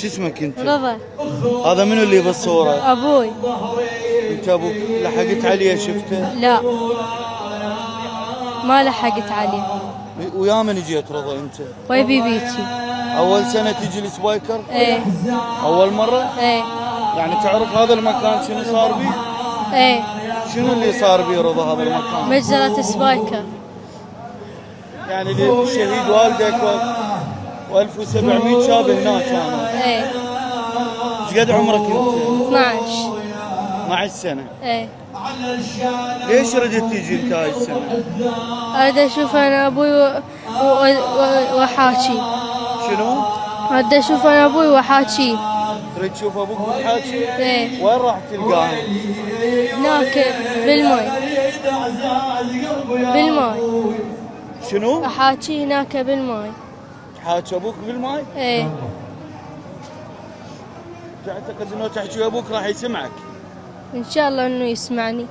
شو اسمك انت؟ رضا. هذا منو اللي بالصورة؟ ابوي. انت ابوك لحقت عليه شفته؟ لا ما لحقت عليه. ويا من جيت رضا انت؟ ويا بيبيتي. اول سنة تجي السبايكر؟ ايه. اول مرة؟ ايه. يعني تعرف هذا المكان شنو صار بيه؟ ايه. شنو اللي صار بيه رضا هذا المكان؟ مجزرة سبايكر. يعني شهيد والدك و1700 شاب هناك كانوا. ايه. ايش قد عمرك انت؟ 12. 12 سنة. ايه. ليش ردت تيجي انت هاي السنة؟ اريد اشوف انا ابوي واحاكي. شنو؟ اريد اشوف انا ابوي واحاكي. تريد تشوف ابوك وتحاكي؟ ايه. وين راح تلقاه؟ هناك بالماي. بالماي. شنو؟ احاكي هناك بالماي. تحاكي ابوك بالماي؟ ايه. تعتقد انه تحكي ابوك راح يسمعك؟ ان شاء الله انه يسمعني.